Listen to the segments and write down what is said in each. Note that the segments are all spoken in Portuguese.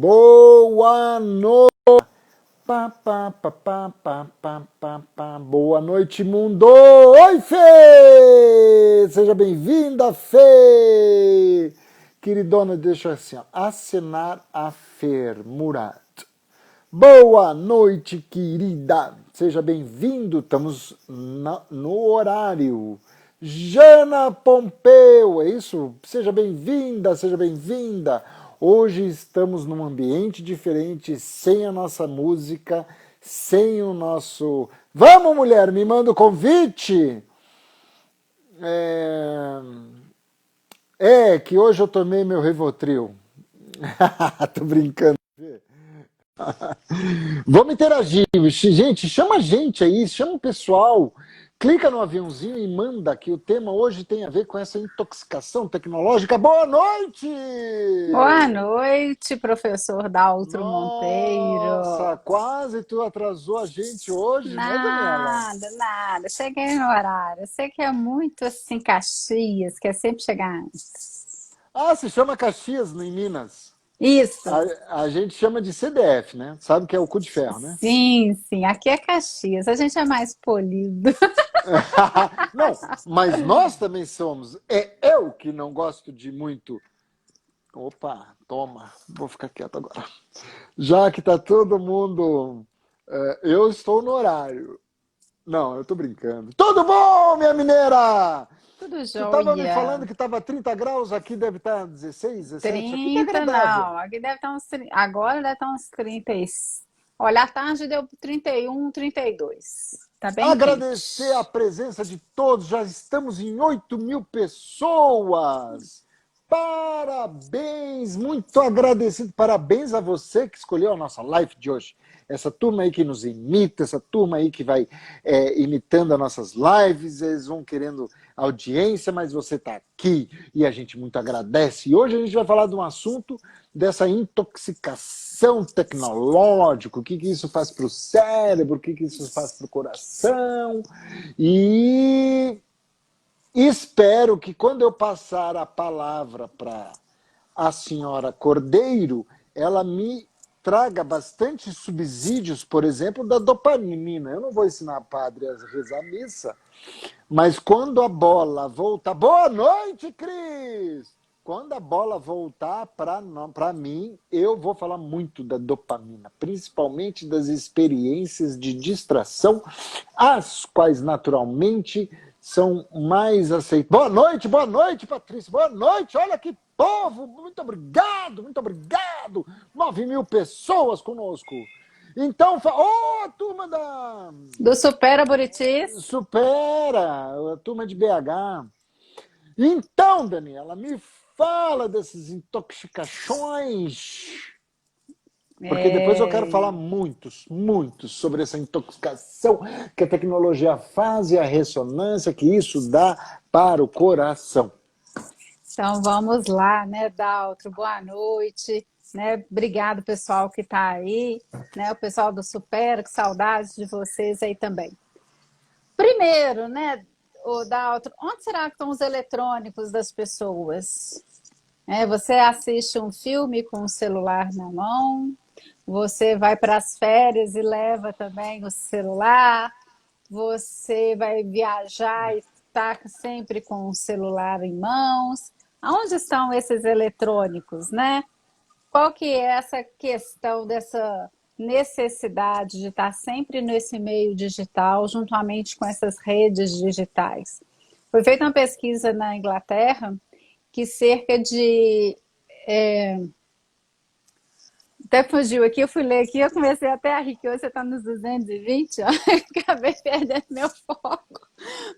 boa noite. Pá, pá, pá, pá, pá, pá, pá, pá. Boa noite, mundo. Oi, Fê! Seja bem-vinda, Fê! Queridona, deixa eu assim, ó, acenar a Fer Murat. Boa noite, querida. Seja bem-vindo. Estamos no horário. Jana Pompeu, é isso? Seja bem-vinda, seja bem-vinda. Hoje estamos num ambiente diferente, sem a nossa música, sem o nosso... Vamos, mulher, me manda o convite. Que hoje eu tomei meu Rivotril. Tô brincando. Vamos interagir. Gente, chama a gente aí, chama o pessoal. Clica no aviãozinho e manda que o tema hoje tem a ver com essa intoxicação tecnológica. Boa noite! Boa noite, professor Daltro Nossa, Monteiro. quase tu atrasou a gente hoje, né, Daniela? Nada, nada. Cheguei no horário. Você que é muito assim, Caxias, quer sempre chegar antes. Ah, se chama Caxias, em Minas. Isso. A gente chama de CDF, né? Sabe que é o cu de ferro, né? Sim, sim. Aqui é Caxias. A gente é mais polido. Não, mas nós também somos. É eu que não gosto de muito. Opa, toma, vou ficar quieto agora. Já que tá todo mundo. Eu estou no horário. Não, eu tô brincando. Tudo bom, minha mineira? Tudo Tu tava me jóia. falando que tava 30 graus, aqui deve estar 16, 17. Aqui tá 30 agradável. não. Aqui deve estar uns. Agora deve estar uns 30. Olha, à tarde deu 31, 32. Tá bem Agradecer a quente. presença de todos, já estamos em 8.000 pessoas. Parabéns, muito agradecido. Parabéns a você que escolheu a nossa live de hoje. Essa turma aí que nos imita, essa turma aí que vai imitando as nossas lives, eles vão querendo audiência, mas você está aqui e a gente muito agradece. E hoje a gente vai falar de um assunto dessa intoxicação tecnológica, o que isso faz para o cérebro, o que isso faz para o coração. E espero que quando eu passar a palavra para a senhora Cordeiro, ela me traga bastante subsídios, por exemplo, da dopamina. Eu não vou ensinar a padre a rezar a missa, mas quando a bola voltar... Boa noite, Cris! Quando a bola voltar para mim, eu vou falar muito da dopamina, principalmente das experiências de distração, as quais naturalmente são mais aceitáveis. Boa noite, Patrícia. Boa noite, olha que povo. Muito obrigado, muito obrigado. 9.000 pessoas conosco. Então, turma da Do Supera Buritis. Supera, a turma de BH. Então, Daniela, me fala dessas intoxicações, porque depois eu quero falar É... muitos sobre essa intoxicação que a tecnologia faz e a ressonância que isso dá para o coração. Então vamos lá, né, Daltro? Boa noite, né? Obrigado, pessoal que está aí, né? O pessoal do Supera, que saudades de vocês aí também. Primeiro, né, o Daltro, onde será que estão os eletrônicos das pessoas? Você assiste um filme com o celular na mão, você vai para as férias e leva também o celular, você vai viajar e está sempre com o celular em mãos. Aonde estão esses eletrônicos, né? Qual que é essa questão dessa necessidade de estar sempre nesse meio digital, juntamente com essas redes digitais? Foi feita uma pesquisa na Inglaterra que cerca de até fugiu aqui, eu fui ler aqui, eu comecei até a rir, que hoje você está nos 220, ó, acabei perdendo meu foco,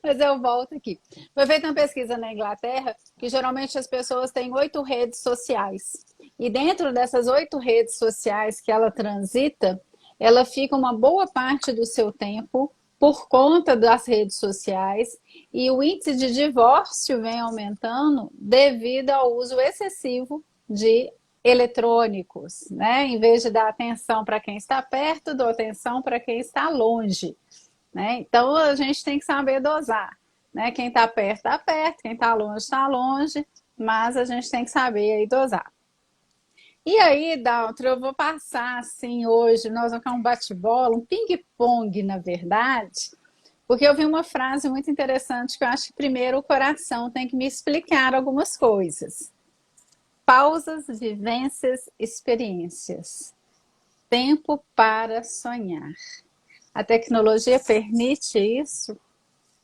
mas eu volto aqui. Foi feita uma pesquisa na Inglaterra que geralmente as pessoas têm 8 redes sociais. E dentro dessas 8 redes sociais que ela transita, ela fica uma boa parte do seu tempo por conta das redes sociais e o índice de divórcio vem aumentando devido ao uso excessivo de eletrônicos, né? Em vez de dar atenção para quem está perto, dou atenção para quem está longe, né? Então a gente tem que saber dosar, né? Quem está perto, quem está longe, mas a gente tem que saber aí dosar. E aí, Daltro, eu vou passar assim hoje, nós vamos ficar um bate-bola, um ping-pong, na verdade, porque eu vi uma frase muito interessante que eu acho que primeiro o coração tem que me explicar algumas coisas. Pausas, vivências, experiências. Tempo para sonhar. A tecnologia permite isso?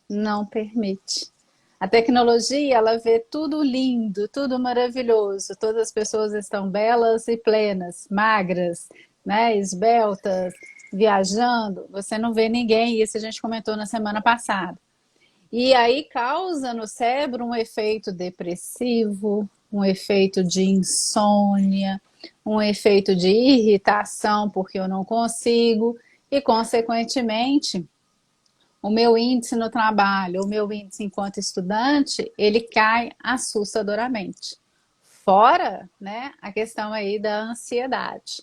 Não permite. A tecnologia, ela vê tudo lindo, tudo maravilhoso. Todas as pessoas estão belas e plenas, magras, né, esbeltas, viajando. Você não vê ninguém, isso a gente comentou na semana passada. E aí causa no cérebro um efeito depressivo, um efeito de insônia, um efeito de irritação porque eu não consigo e, consequentemente, o meu índice no trabalho, o meu índice enquanto estudante, ele cai assustadoramente. Fora, né, a questão aí da ansiedade.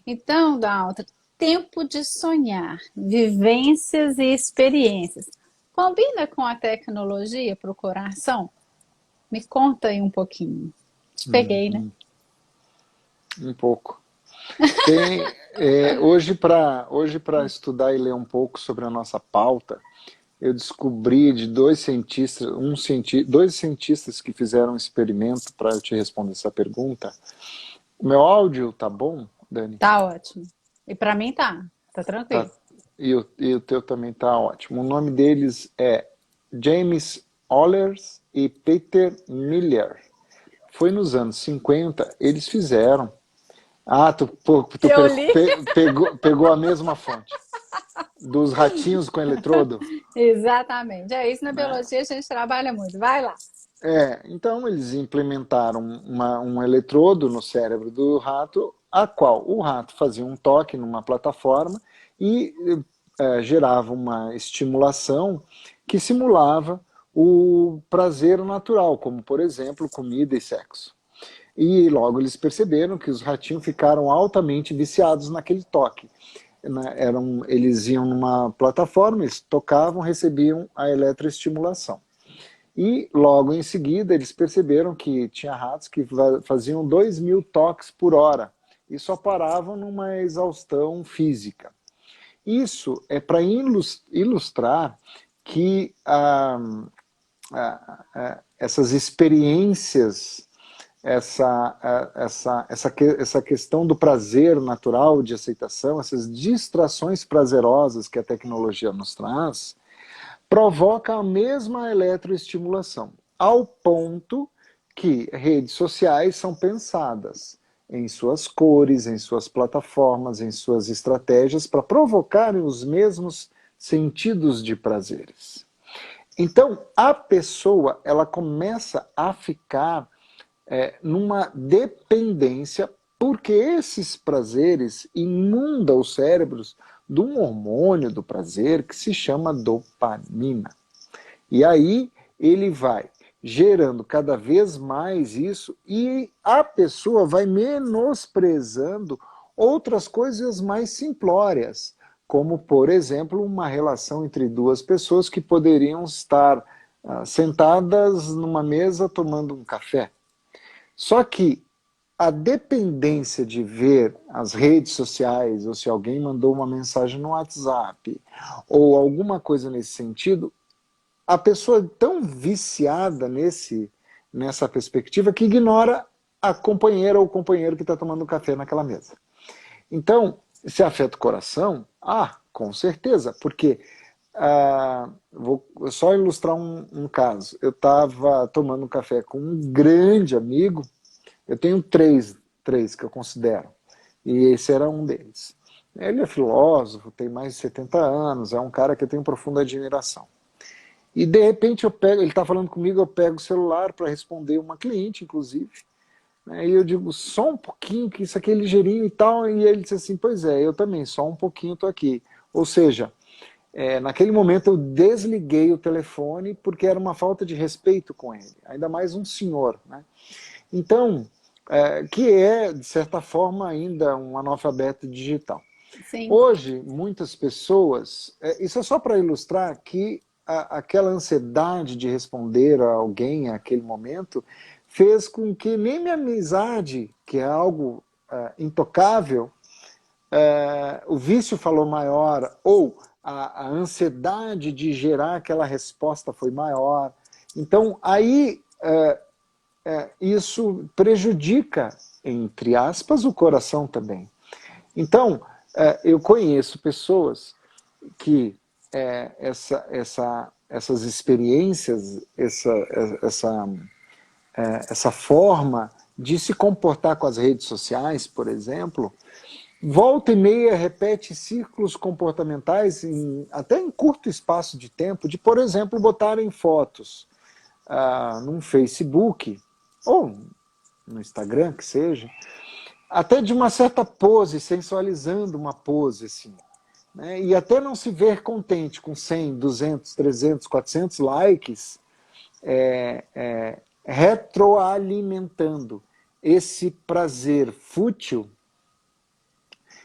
Então, Dalton, tempo de sonhar, vivências e experiências. Combina com a tecnologia para o coração? Me conta aí um pouquinho. Te peguei, né? Uhum, um pouco. Tem, hoje para estudar e ler um pouco sobre a nossa pauta, eu descobri de dois cientistas, dois cientistas que fizeram um experimento para eu te responder essa pergunta. O meu áudio tá bom, Dani? Tá ótimo. E para mim tá Tá, tranquilo. e o teu também tá ótimo. O nome deles é James Ollers e Peter Miller. Foi nos anos 50, eles fizeram. Ah, Eu li. pegou a mesma fonte. Dos ratinhos com eletrodo, Exatamente. É isso, na né? biologia a gente trabalha muito. Vai lá. Então eles implementaram um eletrodo no cérebro do rato, a qual o rato fazia um toque numa plataforma e gerava uma estimulação que simulava o prazer natural, como por exemplo comida e sexo. E logo eles perceberam que os ratinhos ficaram altamente viciados naquele toque. Eles iam numa plataforma, eles tocavam, recebiam a eletroestimulação. E logo em seguida eles perceberam que tinha ratos que faziam 2.000 toques por hora e só paravam numa exaustão física. Isso é para ilustrar que essas experiências, essa questão do prazer natural de aceitação, essas distrações prazerosas que a tecnologia nos traz, provoca a mesma eletroestimulação, ao ponto que redes sociais são pensadas em suas cores, em suas plataformas, em suas estratégias para provocarem os mesmos sentidos de prazeres. Então, a pessoa ela começa a ficar numa dependência, porque esses prazeres inundam os cérebros de um hormônio do prazer que se chama dopamina. E aí ele vai gerando cada vez mais isso e a pessoa vai menosprezando outras coisas mais simplórias, como, por exemplo, uma relação entre duas pessoas que poderiam estar sentadas numa mesa tomando um café. Só que a dependência de ver as redes sociais, ou se alguém mandou uma mensagem no WhatsApp, ou alguma coisa nesse sentido, a pessoa é tão viciada nessa perspectiva que ignora a companheira ou o companheiro que está tomando café naquela mesa. Então, se afeta o coração? Ah, com certeza, porque vou só ilustrar um caso. Eu estava tomando um café com um grande amigo, eu tenho três que eu considero, e esse era um deles. Ele é filósofo, tem mais de 70 anos, é um cara que eu tenho profunda admiração. E de repente ele está falando comigo, eu pego o celular para responder uma cliente, inclusive, né, e eu digo, só um pouquinho, que isso aqui é ligeirinho e tal, e ele disse assim, pois é, eu também, só um pouquinho estou aqui. Ou seja, naquele momento eu desliguei o telefone porque era uma falta de respeito com ele, ainda mais um senhor, né? Então, que é, de certa forma, ainda um analfabeto digital. Sim. Hoje, muitas pessoas, isso é só para ilustrar que aquela ansiedade de responder a alguém naquele momento fez com que nem minha amizade, que é algo intocável, o vício falou maior, ou a ansiedade de gerar aquela resposta foi maior. Então, aí isso prejudica, entre aspas, o coração também. Então, eu conheço pessoas que essas experiências, essa forma de se comportar com as redes sociais, por exemplo, volta e meia repete ciclos comportamentais, até em curto espaço de tempo, de, por exemplo, botarem fotos num Facebook, ou no Instagram, que seja, até de uma certa pose, sensualizando uma pose, assim, né? E até não se ver contente com 100, 200, 300, 400 likes, retroalimentando esse prazer fútil,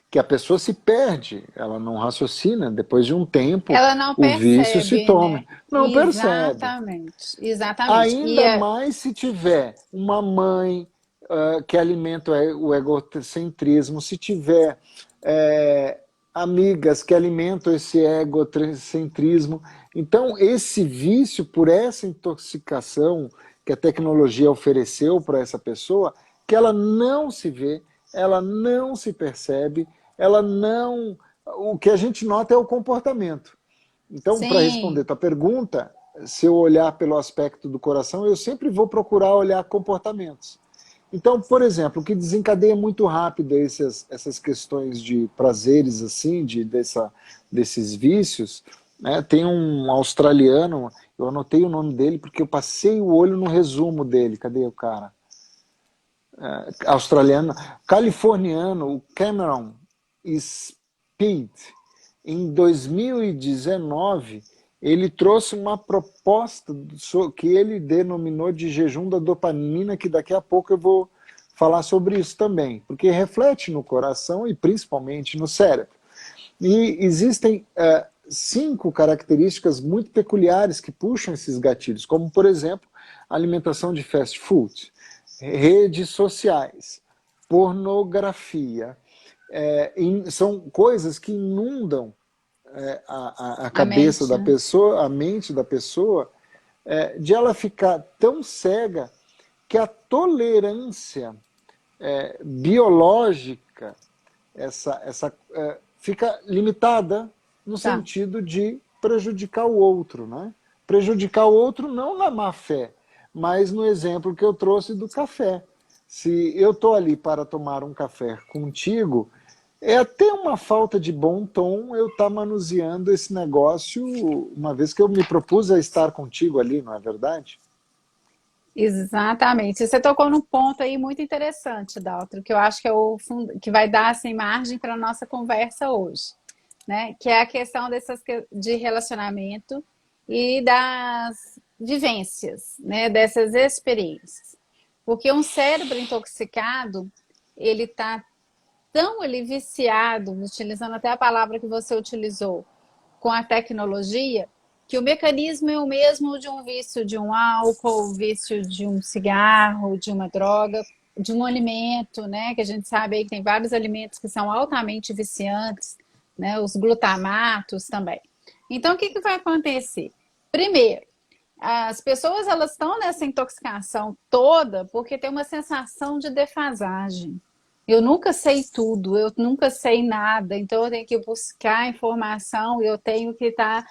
que a pessoa se perde, ela não raciocina, depois de um tempo Ela não o vício se percebe, toma. né? Não percebe. Exatamente, exatamente. Ainda mais se tiver uma mãe que alimenta o egocentrismo, se tiver amigas que alimentam esse egocentrismo. Então, esse vício, por essa intoxicação que a tecnologia ofereceu para essa pessoa, que ela não se vê, ela não se percebe, ela não. O que a gente nota é o comportamento. Então, para responder Sim, tua pergunta, se eu olhar pelo aspecto do coração, eu sempre vou procurar olhar comportamentos. Então, por exemplo, o que desencadeia muito rápido essas questões de prazeres, assim, desses vícios, né? Tem um australiano, eu anotei o nome dele porque eu passei o olho no resumo dele. Cadê o cara? Australiano, californiano, o Cameron Speed, em 2019, ele trouxe uma proposta que ele denominou de jejum da dopamina, que daqui a pouco eu vou falar sobre isso também, porque reflete no coração e principalmente no cérebro. E existem 5 características muito peculiares que puxam esses gatilhos, como, por exemplo, a alimentação de fast food, redes sociais, pornografia, são coisas que inundam a a cabeça mente, da né? pessoa, a mente da pessoa, de ela ficar tão cega que a tolerância biológica fica limitada no Tá. sentido de prejudicar o outro, né? Prejudicar o outro não na má fé, mas no exemplo que eu trouxe do café. Se eu estou ali para tomar um café contigo, é até uma falta de bom tom eu estar manuseando esse negócio, uma vez que eu me propus a estar contigo ali, não é verdade? Exatamente. Você tocou num ponto aí muito interessante, Daltro, que eu acho que é que vai dar assim, margem para a nossa conversa hoje, né? Que é a questão de relacionamento e das vivências, né? Dessas experiências. Porque um cérebro intoxicado, ele tá tão viciado, utilizando até a palavra que você utilizou, com a tecnologia, que o mecanismo é o mesmo de um vício de um álcool, vício de um cigarro, de uma droga, de um alimento, né? Que a gente sabe aí que tem vários alimentos que são altamente viciantes, né? Os glutamatos também. Então, o que vai acontecer? Primeiro, as pessoas elas estão nessa intoxicação toda porque tem uma sensação de defasagem. Eu nunca sei tudo, eu nunca sei nada, então eu tenho que buscar informação e eu tenho que estar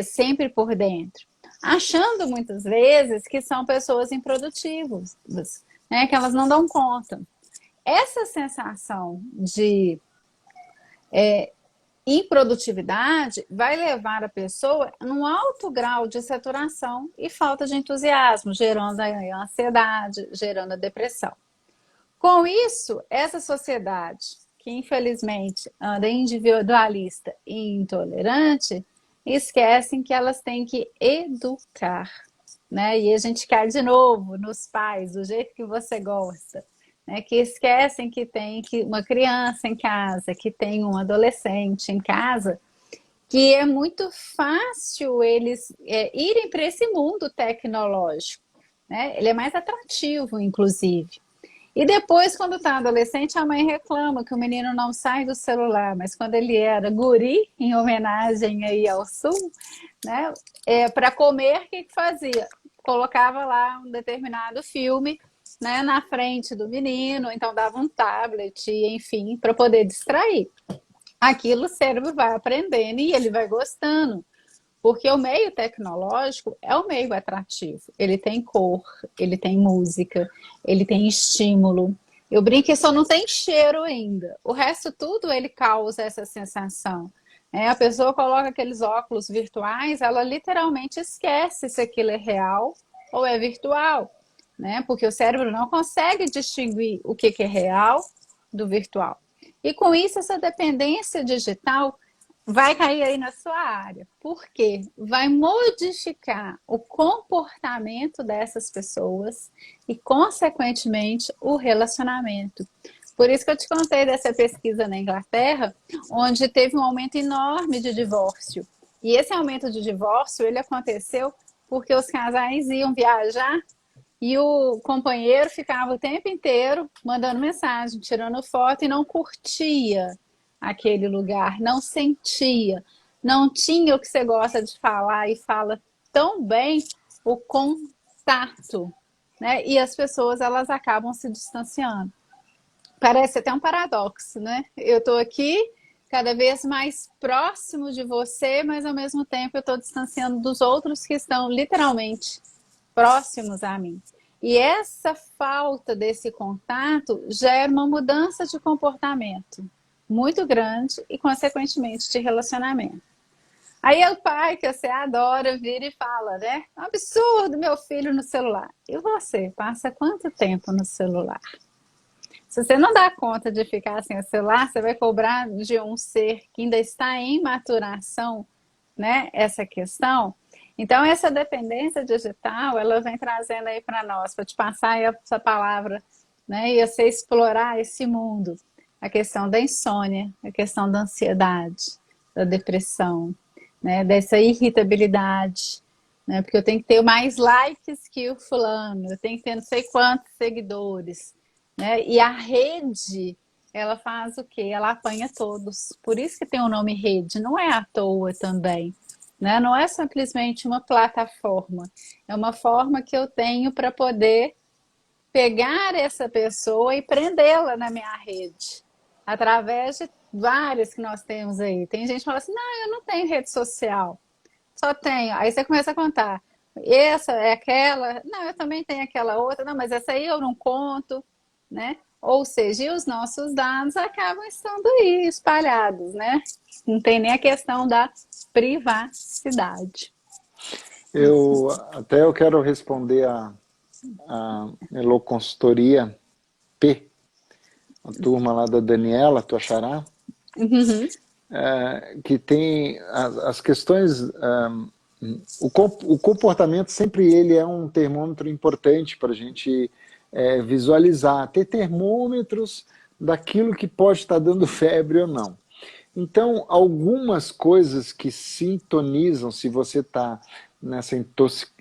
sempre por dentro. Achando muitas vezes que são pessoas improdutivas, né, que elas não dão conta. Essa sensação de improdutividade vai levar a pessoa num alto grau de saturação e falta de entusiasmo, gerando a ansiedade, gerando a depressão. Com isso, essa sociedade, que infelizmente anda individualista e intolerante, esquecem que elas têm que educar, né? E a gente cai de novo nos pais, do jeito que você gosta, né? Que esquecem que tem uma criança em casa, que tem um adolescente em casa, que é muito fácil eles irem para esse mundo tecnológico, né? Ele é mais atrativo, inclusive. E depois, quando está adolescente, a mãe reclama que o menino não sai do celular, mas quando ele era guri, em homenagem aí ao Sul, né, para comer, o que que fazia? Colocava lá um determinado filme, né, na frente do menino, então dava um tablet, enfim, para poder distrair. Aquilo o cérebro vai aprendendo e ele vai gostando. Porque o meio tecnológico é um meio atrativo. Ele tem cor, ele tem música, ele tem estímulo. Eu brinco que só não tem cheiro ainda. O resto tudo ele causa essa sensação. A pessoa coloca aqueles óculos virtuais, ela literalmente esquece se aquilo é real ou é virtual, né? Porque o cérebro não consegue distinguir o que é real do virtual. E com isso, essa dependência digital vai cair aí na sua área. Por quê? Vai modificar o comportamento dessas pessoas e, consequentemente, o relacionamento. Por isso que eu te contei dessa pesquisa na Inglaterra, onde teve um aumento enorme de divórcio. E esse aumento de divórcio, ele aconteceu porque os casais iam viajar e o companheiro ficava o tempo inteiro mandando mensagem, tirando foto e não curtia aquele lugar, não sentia, não tinha o que você gosta de falar e fala tão bem, o contato, né? E as pessoas, elas acabam se distanciando. Parece até um paradoxo, né? Eu estou aqui cada vez mais próximo de você, mas ao mesmo tempo eu estou distanciando dos outros que estão literalmente próximos a mim. E essa falta desse contato gera uma mudança de comportamento muito grande e, consequentemente, de relacionamento. Aí o pai, que você adora, vira e fala, né? Absurdo, meu filho no celular. E você, passa quanto tempo no celular? Se você não dá conta de ficar sem o celular, você vai cobrar de um ser que ainda está em maturação, né? Essa questão. Então, essa dependência digital, ela vem trazendo aí para nós, para te passar essa palavra, né? E você explorar esse mundo. A questão da insônia, a questão da ansiedade, da depressão, né? Dessa irritabilidade, né? Porque eu tenho que ter mais likes que o fulano, eu tenho que ter não sei quantos seguidores, né? E a rede, ela faz o quê? Ela apanha todos. Por isso que tem o nome rede, não é à toa também. Né? Não é simplesmente uma plataforma, é uma forma que eu tenho para poder pegar essa pessoa e prendê-la na minha rede, através de várias que nós temos aí. Tem gente que fala assim, não, eu não tenho rede social, só tenho. Aí você começa a contar, essa é aquela, não, eu também tenho aquela outra, não, mas essa aí eu não conto, né? Ou seja, e os nossos dados acabam estando aí espalhados, né? Não tem nem a questão da privacidade. Eu quero responder a Elo Consultoria P, a turma lá da Daniela, tua xará, Uhum. que tem as questões, o comportamento sempre ele é um termômetro importante para a gente visualizar, ter termômetros daquilo que pode estar dando febre ou não. Então, algumas coisas que sintonizam se você está nessa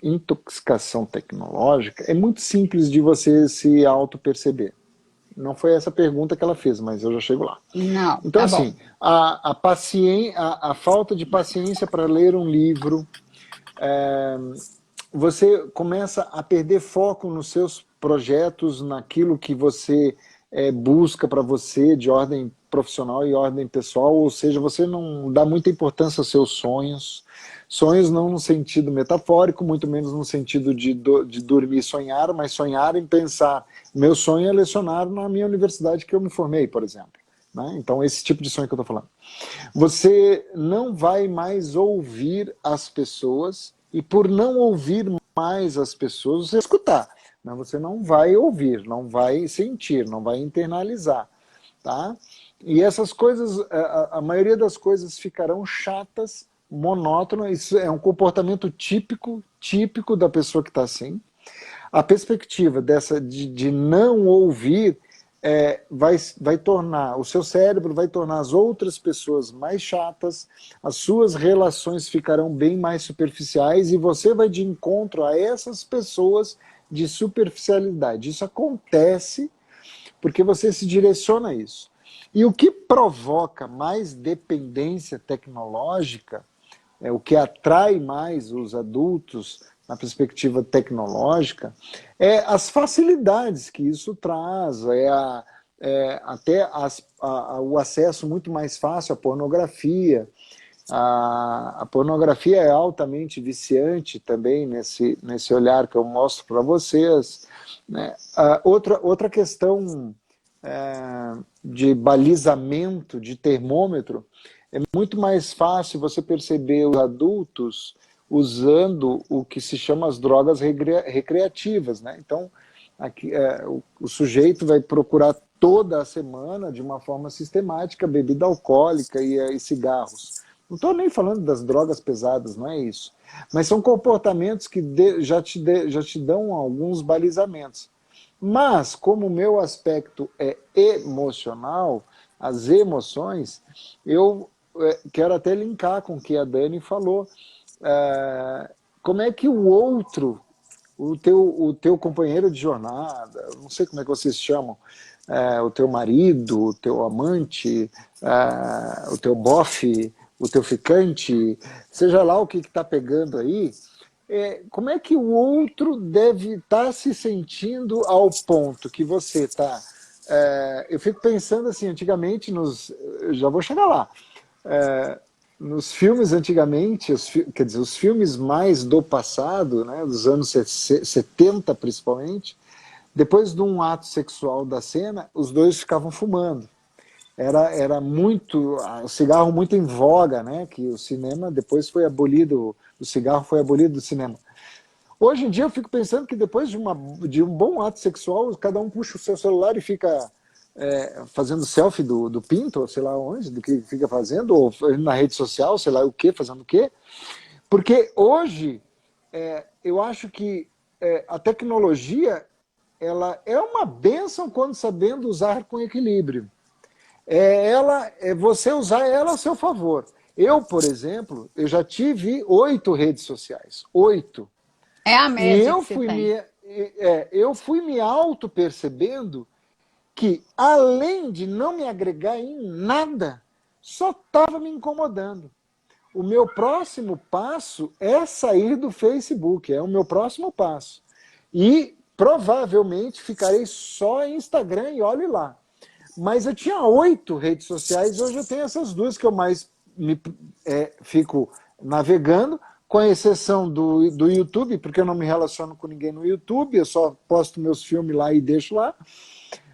intoxicação tecnológica, é muito simples de você se auto-perceber. Não foi essa a pergunta que ela fez, mas eu já chego lá. Não, Então, tá bom. assim, a falta de paciência para ler um livro, você começa a perder foco nos seus projetos, naquilo que você busca para você de ordem profissional e ordem pessoal, ou seja, você não dá muita importância aos seus sonhos, sonhos não no sentido metafórico, muito menos no sentido de dormir e sonhar, mas sonhar em pensar, meu sonho é lecionar na minha universidade que eu me formei, por exemplo. Né? Então, esse tipo de sonho que eu estou falando. Você não vai mais ouvir as pessoas, e por não ouvir mais as pessoas, você vai escutar, mas você não vai ouvir, não vai sentir, não vai internalizar. Tá? E essas coisas, a maioria das coisas ficarão chatas, monótonas, isso é um comportamento típico da pessoa que está assim. A perspectiva de não ouvir vai tornar, o seu cérebro vai tornar as outras pessoas mais chatas, as suas relações ficarão bem mais superficiais e você vai de encontro a essas pessoas de superficialidade. Isso acontece porque você se direciona a isso. E o que provoca mais dependência tecnológica, o que atrai mais os adultos na perspectiva tecnológica, é as facilidades que isso traz, até o acesso muito mais fácil à pornografia. A pornografia é altamente viciante também nesse olhar que eu mostro para vocês, né? Outra questão de balizamento, de termômetro, é muito mais fácil você perceber os adultos usando o que se chama as drogas recreativas, né? Então, aqui, o sujeito vai procurar toda a semana, de uma forma sistemática, bebida alcoólica e cigarros. Não estou nem falando das drogas pesadas, não é isso. Mas são comportamentos que já te dão alguns balizamentos. Mas, como o meu aspecto é emocional, as emoções, eu quero até linkar com o que a Dani falou. Como é que o outro, o teu companheiro de jornada, não sei como é que vocês chamam, o teu marido, o teu amante, o teu bofe, o teu ficante, seja lá o que está pegando aí, como é que o outro deve estar se sentindo ao ponto que você está... eu fico pensando assim, antigamente, eu já vou chegar lá, nos filmes antigamente, quer dizer, os filmes mais do passado, né, dos anos 70 principalmente, depois de um ato sexual da cena, os dois ficavam fumando. Era muito, o cigarro muito em voga, né? Que o cinema depois foi abolido, o cigarro foi abolido do cinema. Hoje em dia eu fico pensando que depois de um bom ato sexual, cada um puxa o seu celular e fica fazendo selfie do pinto, ou sei lá onde, do que fica fazendo, ou na rede social, sei lá o que, fazendo o quê. Porque hoje eu acho que a tecnologia ela é uma bênção quando sabendo usar com equilíbrio. Você usar ela a seu favor. Eu, por exemplo, eu já tive 8 redes sociais. 8. É a E média que você tem. eu fui me auto-percebendo que, além de não me agregar em nada, só estava me incomodando. O meu próximo passo é sair do Facebook, é o meu próximo passo. E provavelmente ficarei só em Instagram e olhe lá. Mas eu tinha 8 redes sociais, hoje eu tenho essas duas que eu mais fico navegando, com exceção do YouTube, porque eu não me relaciono com ninguém no YouTube, eu só posto meus filmes lá e deixo lá.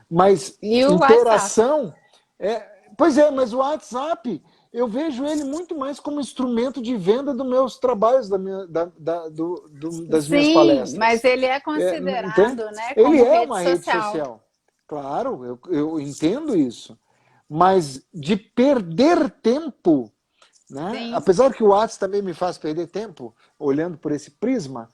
Mas E o WhatsApp? interação... Pois é, mas o WhatsApp, eu vejo ele muito mais como instrumento de venda dos meus trabalhos, das minhas Sim, mas palestras. ele é Entende? considerado, né, Ele como é rede uma rede social. social. Claro, eu entendo isso. Mas de perder tempo, né? Sim. Apesar que o WhatsApp também me faz perder tempo, olhando por esse prisma,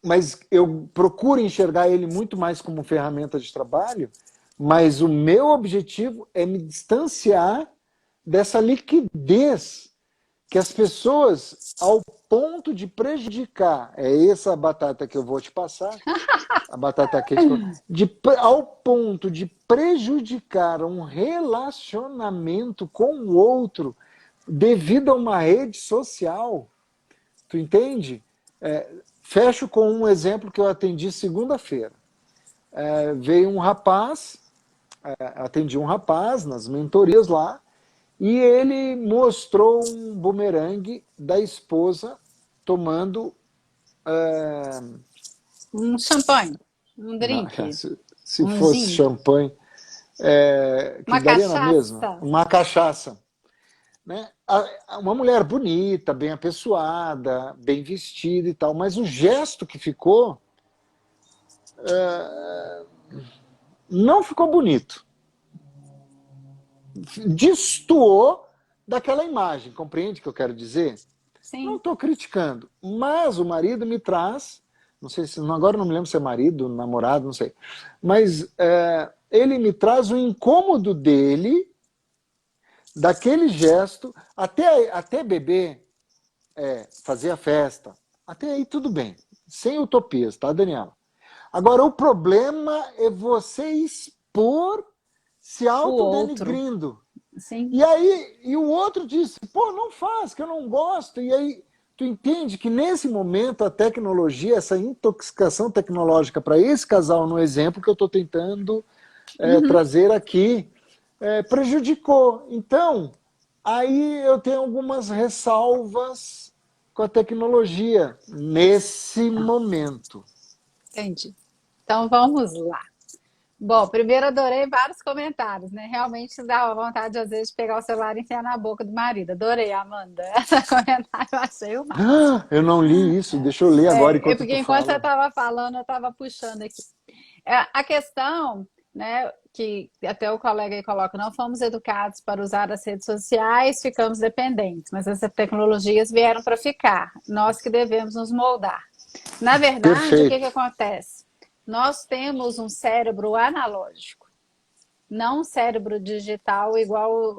mas eu procuro enxergar ele muito mais como ferramenta de trabalho, mas o meu objetivo é me distanciar dessa liquidez que as pessoas, ao ponto de prejudicar, essa batata que eu vou te passar, a batata quente, ao ponto de prejudicar um relacionamento com o outro devido a uma rede social. Tu entende? Fecho com um exemplo que eu atendi segunda-feira. Veio um rapaz, atendi um rapaz nas mentorias lá, e ele mostrou um bumerangue da esposa tomando... Um champanhe, um Não, drink, se um fosse gin, champanhe, que uma daria na mesma, cachaça. uma cachaça. Né? Uma mulher bonita, bem apessoada, bem vestida e tal, mas o gesto que ficou não ficou bonito. Destoou daquela imagem, compreende o que eu quero dizer? Não Sim. estou criticando, mas o marido me traz, não sei se, agora não me lembro se é marido, namorado, não sei, mas ele me traz o incômodo dele, daquele gesto, até beber, fazer a festa, até aí tudo bem, sem utopias, tá, Daniela? Agora, o problema é você expor se O outro, autodenigrindo. sim. E aí, e o outro disse, pô, não faz, que eu não gosto. E aí, tu entende que nesse momento a tecnologia, essa intoxicação tecnológica para esse casal, no exemplo que eu estou tentando Uhum. trazer aqui, prejudicou. Então, aí eu tenho algumas ressalvas com a tecnologia nesse Tá, momento. entendi. Então vamos lá. Bom, primeiro adorei vários comentários, né? Realmente dá vontade, às vezes, de pegar o celular e enfiar na boca do marido. Adorei, Amanda. Esse comentário eu achei o máximo. Ah, eu não li isso, deixa eu ler agora É enquanto porque tu enquanto você fala. estava falando, eu estava puxando aqui. A questão, né, que até o colega aí coloca, não fomos educados para usar as redes sociais, ficamos dependentes, mas essas tecnologias vieram para ficar. Nós que devemos nos moldar. Na verdade, o que que Perfeito. acontece? Nós temos um cérebro analógico, não um cérebro digital igual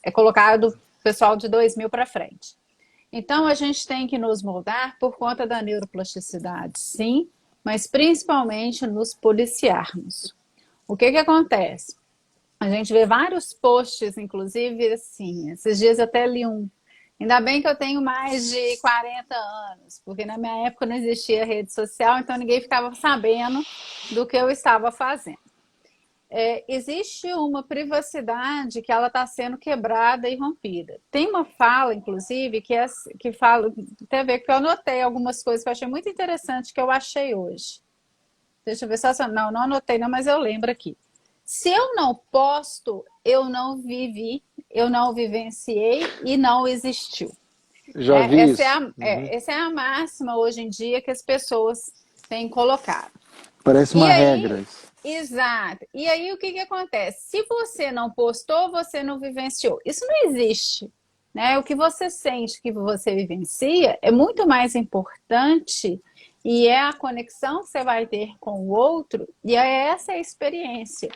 é colocado o pessoal de 2000 para frente. Então, a gente tem que nos moldar por conta da neuroplasticidade, sim, mas principalmente nos policiarmos. O que que acontece? A gente vê vários posts, inclusive, assim, esses dias eu até li um. Ainda bem que eu tenho mais de 40 anos, porque na minha época não existia rede social, então ninguém ficava sabendo do que eu estava fazendo. Existe uma privacidade que ela está sendo quebrada e rompida. Tem uma fala, inclusive, que fala, tem a ver que eu anotei algumas coisas que eu achei muito interessante que eu achei hoje. Deixa eu ver se eu, não anotei não, mas eu lembro aqui. Se eu não posto, eu não vivi, eu não vivenciei e não existiu. Já vi isso. Uhum. Essa é a máxima hoje em dia que as pessoas têm colocado. Parece E uma regra aí, isso. exato. E aí o que que acontece? Se você não postou, você não vivenciou. Isso não existe, né? O que você sente que você vivencia é muito mais importante e é a conexão que você vai ter com o outro e é essa a experiência.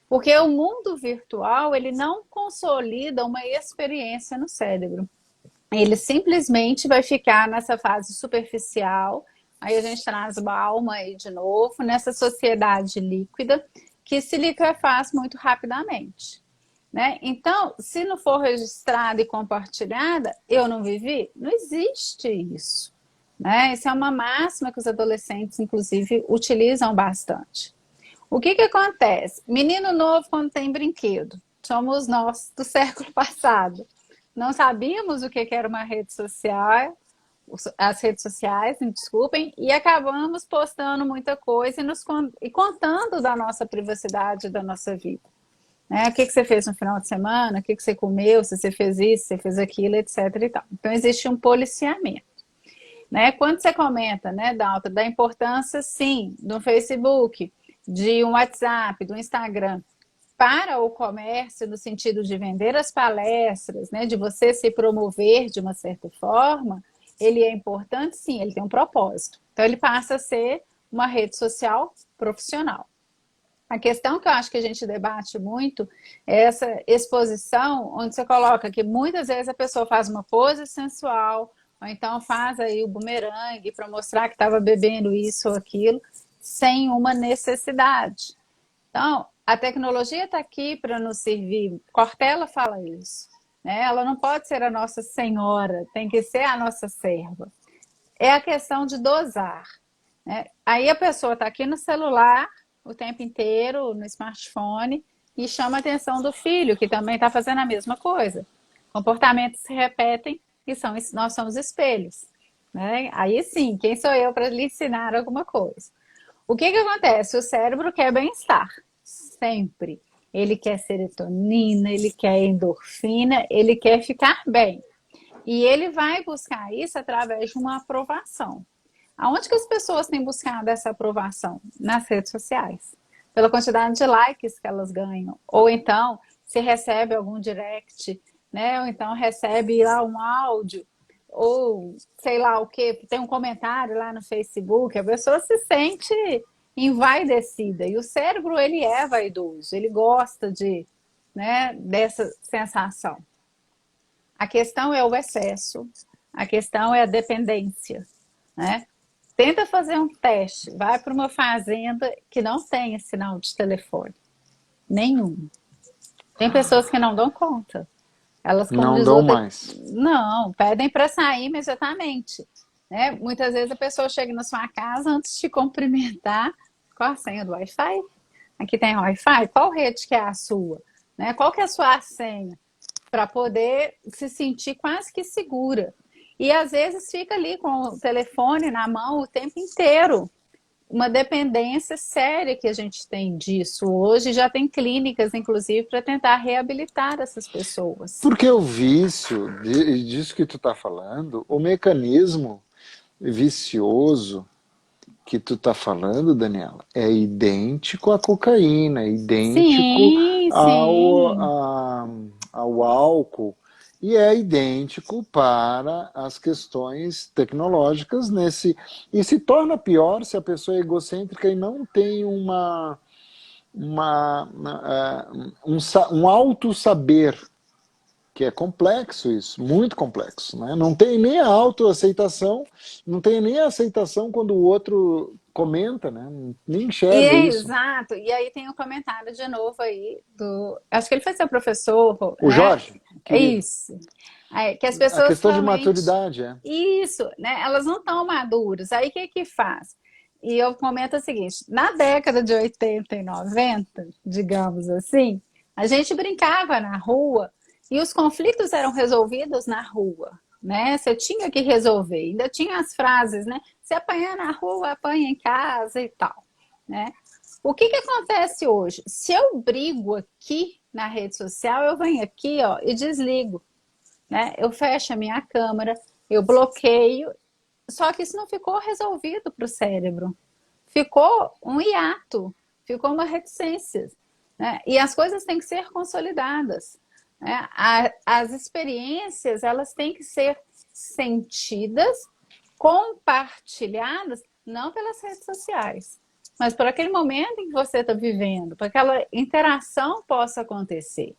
Porque o mundo virtual, ele não consolida uma experiência no cérebro. Ele simplesmente vai ficar nessa fase superficial. Aí a gente traz uma alma aí de novo, nessa sociedade líquida, que se liquefaz muito rapidamente. Né? Então, se não for registrada e compartilhada, eu não vivi? Não existe isso. Né? Isso é uma máxima que os adolescentes, inclusive, utilizam bastante. O que, que acontece? Menino novo, quando tem brinquedo, somos nós do século passado. Não sabíamos o que era uma rede social, as redes sociais, me desculpem, e acabamos postando muita coisa e contando da nossa privacidade, da nossa vida. Né? O que você fez no final de semana, o que você comeu, se você fez isso, se você fez aquilo, etc. E tal. Então, existe um policiamento. Né? Quando você comenta, né, Dalta, da importância, sim, do Facebook, de um WhatsApp, do Instagram, para o comércio, no sentido de vender as palestras, né, de você se promover de uma certa forma, ele é importante, sim, ele tem um propósito. Então, ele passa a ser uma rede social profissional. A questão que eu acho que a gente debate muito é essa exposição, onde você coloca que muitas vezes a pessoa faz uma pose sensual, ou então faz aí o bumerangue para mostrar que estava bebendo isso ou aquilo, sem uma necessidade. Então, a tecnologia está aqui para nos servir. Cortella fala isso. Né? Ela não pode ser a nossa senhora, tem que ser a nossa serva. É a questão de dosar. Né? Aí a pessoa está aqui no celular o tempo inteiro, no smartphone, e chama a atenção do filho, que também está fazendo a mesma coisa. Comportamentos se repetem e nós somos espelhos. Né? Aí sim, quem sou eu para lhe ensinar alguma coisa? O que, que acontece? O cérebro quer bem-estar, sempre. Ele quer serotonina, ele quer endorfina, ele quer ficar bem. E ele vai buscar isso através de uma aprovação. Aonde que as pessoas têm buscado essa aprovação? Nas redes sociais. Pela quantidade de likes que elas ganham. Ou então, se recebe algum direct, né? Ou então recebe lá um áudio, ou sei lá o que, tem um comentário lá no Facebook, a pessoa se sente envaidecida. E o cérebro, ele é vaidoso, ele gosta né, dessa sensação. A questão é o excesso, a questão é a dependência, né? Tenta fazer um teste. Vai para uma fazenda que não tenha sinal de telefone. Nenhum. Tem pessoas que não dão conta. Elas, como Não diz dão outra, mais. não, pedem para sair imediatamente. Né? Muitas vezes a pessoa chega na sua casa antes de te cumprimentar com a senha do Wi-Fi. Aqui tem Wi-Fi? Qual rede que é a sua? Né? Qual que é a sua senha? Para poder se sentir quase que segura. E às vezes fica ali com o telefone na mão o tempo inteiro. Uma dependência séria que a gente tem disso hoje. Já tem clínicas, inclusive, para tentar reabilitar essas pessoas. Porque o vício, disso que tu está falando, o mecanismo vicioso que tu está falando, Daniela, é idêntico à cocaína, é idêntico Sim, ao, sim. ao álcool e é idêntico para as questões tecnológicas nesse. E se torna pior se a pessoa é egocêntrica e não tem um auto-saber, que é complexo isso, muito complexo, né? Não tem nem a autoaceitação, não tem nem a aceitação quando o outro comenta, né? Nem E enxerga é isso. exato. E aí tem um comentário de novo aí do. Acho que ele foi seu professor, O né? Jorge, É querido, isso. Aí, que as a pessoas questão de realmente. maturidade é. Isso, né? Elas não estão maduras. Aí o que que faz? E eu comento o seguinte: na década de 80 e 90, digamos assim, a gente brincava na rua e os conflitos eram resolvidos na rua, né? Você tinha que resolver. Ainda tinha as frases, né? Se apanhar na rua, apanha em casa e tal, né? O que que acontece hoje? Se eu brigo aqui na rede social, eu venho aqui, ó, e desligo, né? Eu fecho a minha câmera, eu bloqueio, só que isso não ficou resolvido para o cérebro. Ficou um hiato, ficou uma reticência. Né? E as coisas têm que ser consolidadas. Né? As experiências elas têm que ser sentidas, compartilhadas, não pelas redes sociais, mas por aquele momento em que você está vivendo, para que aquela interação possa acontecer.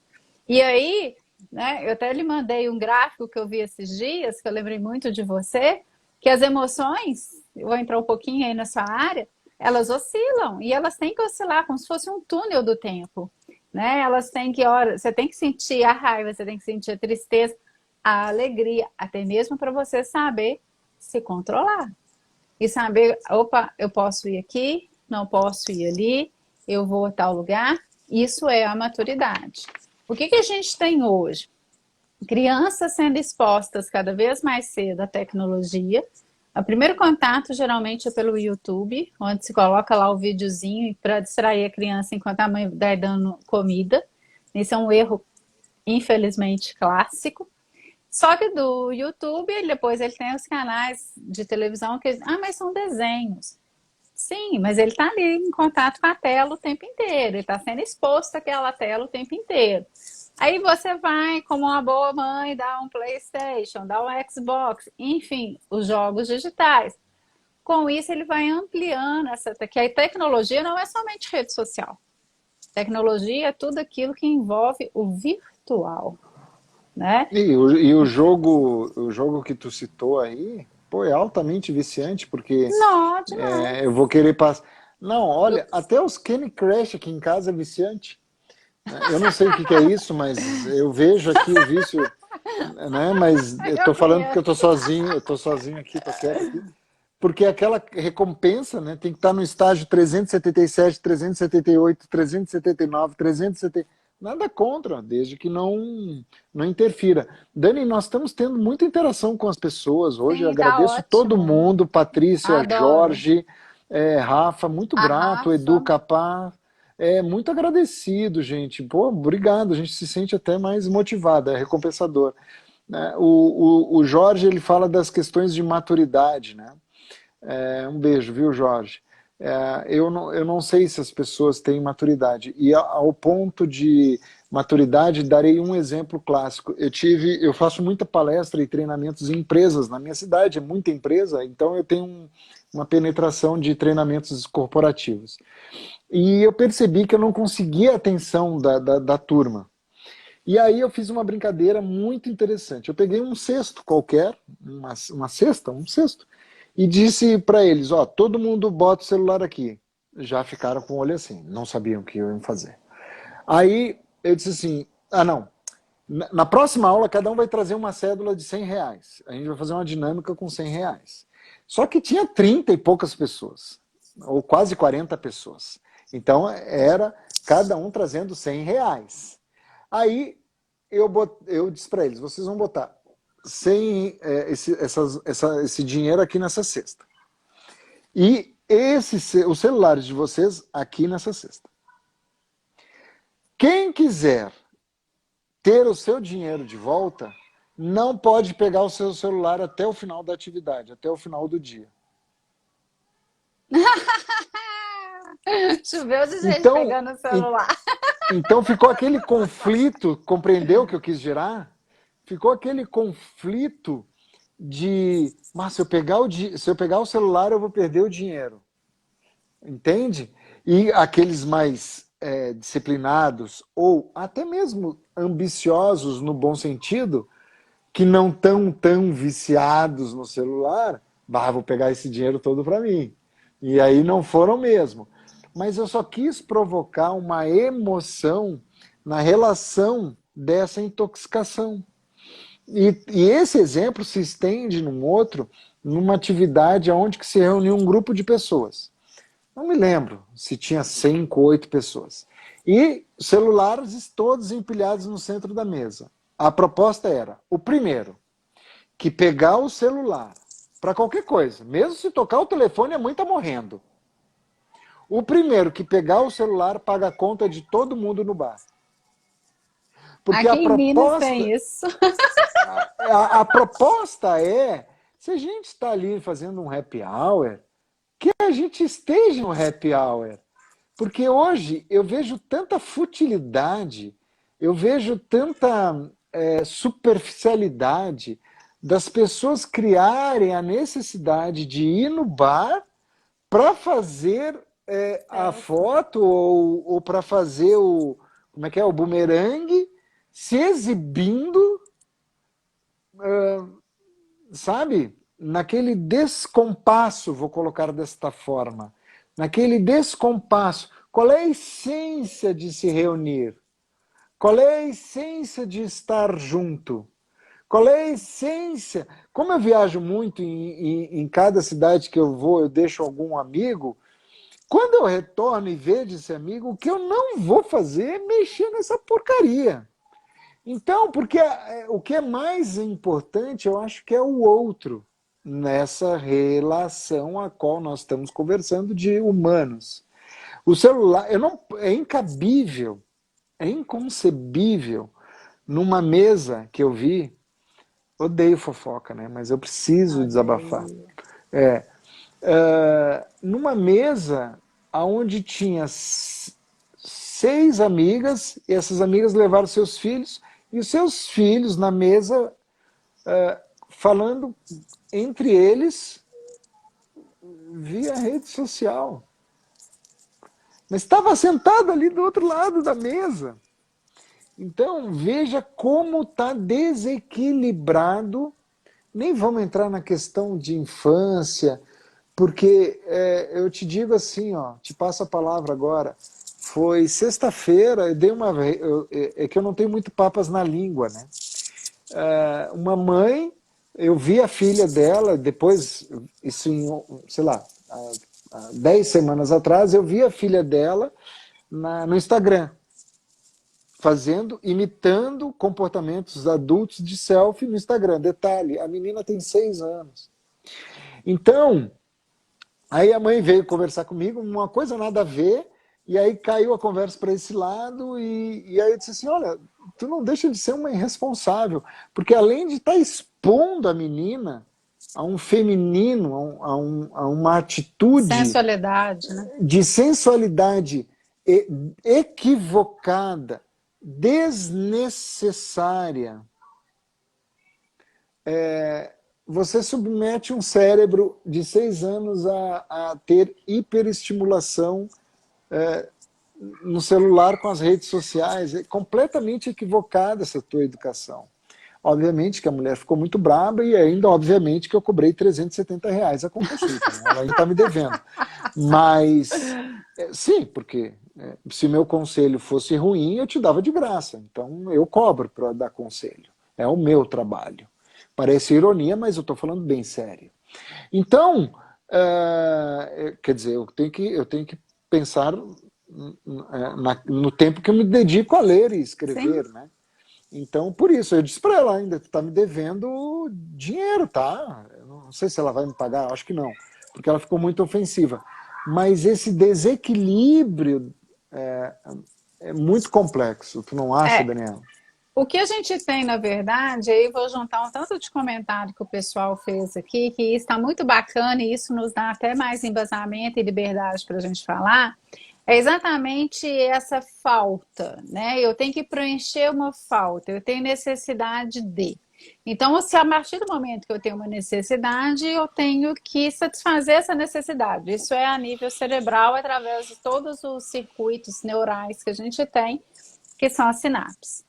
E aí, né, eu até lhe mandei um gráfico que eu vi esses dias, que eu lembrei muito de você, que as emoções, eu vou entrar um pouquinho aí na sua área, elas oscilam e elas têm que oscilar como se fosse um túnel do tempo, né? Elas têm que, olha, você tem que sentir a raiva, você tem que sentir a tristeza, a alegria, até mesmo para você saber se controlar e saber, opa, eu posso ir aqui, não posso ir ali, eu vou a tal lugar. Isso é a maturidade. O que que a gente tem hoje? Crianças sendo expostas cada vez mais cedo à tecnologia. O primeiro contato geralmente é pelo YouTube, onde se coloca lá o videozinho para distrair a criança enquanto a mãe vai dando comida. Esse é um erro, infelizmente, clássico. Só que do YouTube, depois ele tem os canais de televisão que, mas são desenhos. Sim, mas ele está ali em contato com a tela o tempo inteiro, ele está sendo exposto àquela tela o tempo inteiro. Aí você vai, como uma boa mãe, dá um PlayStation, dá um Xbox, enfim, os jogos digitais. Com isso, ele vai ampliando que a tecnologia não é somente rede social. Tecnologia é tudo aquilo que envolve o virtual, né? O jogo que tu citou aí, pô, é altamente viciante, porque Não, demais. eu vou querer passar. Não, Eu, olha, até os Candy Crush aqui em casa é viciante. Né? Eu não sei o que que é isso, mas eu vejo aqui o vício, né? Mas eu eu tô falando porque conheço. eu tô sozinho aqui, tô quieto aqui. Porque aquela recompensa, né, tem que estar no estágio 377, 378, 379, 370. Nada contra, desde que não interfira. Dani, nós estamos tendo muita interação com as pessoas hoje. Eu Sim, tá agradeço todo ótimo. mundo, Patrícia, Adoro. Jorge, Rafa, muito A grato, Edu Rafa. Capar. Muito agradecido, gente. Pô, obrigado. A gente se sente até mais motivado, é recompensador. Né? O Jorge ele fala das questões de maturidade, né? Um beijo, viu, Jorge? Eu não sei se as pessoas têm maturidade. E ao ponto de maturidade, darei um exemplo clássico. Eu faço muita palestra e treinamentos em empresas. Na minha cidade é muita empresa, então eu tenho uma penetração de treinamentos corporativos. E eu percebi que eu não conseguia a atenção da turma. E aí eu fiz uma brincadeira muito interessante. Eu peguei um cesto qualquer, uma cesta, um cesto, e disse para eles, ó, todo mundo bota o celular aqui. Já ficaram com o olho assim, não sabiam o que iam fazer. Aí eu disse assim, não, na próxima aula cada um vai trazer uma cédula de R$ 100. A gente vai fazer uma dinâmica com R$ 100. Só que tinha 30 e poucas pessoas, ou quase 40 pessoas. Então era cada um trazendo R$ 100. Aí eu disse para eles, vocês vão botar esse dinheiro aqui nessa cesta. E os celulares de vocês aqui nessa cesta. Quem quiser ter o seu dinheiro de volta, não pode pegar o seu celular até o final da atividade, até o final do dia. Choveu de gente Então, pegando o celular. então ficou aquele conflito, compreendeu o que eu quis gerar? Ficou aquele conflito de, mas se eu pegar o celular eu vou perder o dinheiro. Entende? E aqueles mais disciplinados ou até mesmo ambiciosos no bom sentido, que não estão tão viciados no celular, vou pegar esse dinheiro todo para mim. E aí não foram mesmo. Mas eu só quis provocar uma emoção na relação dessa intoxicação. E esse exemplo se estende num outro, numa atividade onde que se reuniu um grupo de pessoas. Não me lembro se tinha 5 ou 8 pessoas. E celulares todos empilhados no centro da mesa. A proposta era, o primeiro, que pegar o celular para qualquer coisa, mesmo se tocar o telefone, a mãe está morrendo. O primeiro que pegar o celular paga a conta de todo mundo no bar. Porque Aqui em Minas tem isso. a proposta é, se a gente está ali fazendo um happy hour, que a gente esteja no happy hour. Porque hoje eu vejo tanta futilidade, eu vejo tanta superficialidade das pessoas criarem a necessidade de ir no bar para fazer a foto ou para fazer como é que é, o bumerangue, se exibindo, sabe, naquele descompasso, vou colocar desta forma, naquele descompasso. Qual é a essência de se reunir? Qual é a essência de estar junto? Qual é a essência? Como eu viajo muito em cada cidade que eu vou, eu deixo algum amigo, quando eu retorno e vejo esse amigo, o que eu não vou fazer é mexer nessa porcaria. Então, porque o que é mais importante, eu acho que é o outro, nessa relação a qual nós estamos conversando de humanos. O celular, é incabível, é inconcebível, numa mesa que eu vi, odeio fofoca, né? Mas eu preciso desabafar. Numa mesa onde tinha 6 amigas, e essas amigas levaram seus filhos, e os seus filhos na mesa falando entre eles via rede social. Mas estava sentado ali do outro lado da mesa. Então, veja como está desequilibrado. Nem vamos entrar na questão de infância, porque eu te digo assim, ó, te passo a palavra agora. Foi sexta-feira, eu dei é que eu não tenho muito papas na língua, né? Uma mãe, eu vi a filha dela, depois, isso em, sei lá, há 10 semanas atrás, eu vi a filha dela no Instagram, imitando comportamentos adultos de selfie no Instagram. Detalhe, a menina tem 6 anos. Então, aí a mãe veio conversar comigo, uma coisa nada a ver, e aí caiu a conversa para esse lado, e aí eu disse assim, olha, tu não deixa de ser uma irresponsável, porque além de estar expondo a menina a um feminino, a uma atitude Sensualidade, né? de sensualidade equivocada, desnecessária, você submete um cérebro de 6 anos a ter hiperestimulação no celular com as redes sociais. É completamente equivocada essa tua educação. Obviamente que a mulher ficou muito braba e ainda, obviamente, que eu cobrei R$ 370 a consulta, né? Ela ainda está me devendo. Mas, sim, porque se meu conselho fosse ruim, eu te dava de graça. Então, eu cobro para dar conselho. É o meu trabalho. Parece ironia, mas eu estou falando bem sério. Então, quer dizer, eu tenho que pensar no tempo que eu me dedico a ler e Sim. escrever, né? Então, por isso, eu disse para ela ainda, tu tá me devendo dinheiro, tá? Eu não sei se ela vai me pagar, acho que não, porque ela ficou muito ofensiva. Mas esse desequilíbrio é muito complexo, tu não acha, É, Daniela? o que a gente tem, na verdade, aí vou juntar um tanto de comentário que o pessoal fez aqui, que está muito bacana e isso nos dá até mais embasamento e liberdade para a gente falar, é exatamente essa falta, né? Eu tenho que preencher uma falta, eu tenho necessidade de. Então, se a partir do momento que eu tenho uma necessidade, eu tenho que satisfazer essa necessidade. Isso é a nível cerebral, através de todos os circuitos neurais que a gente tem, que são as sinapses.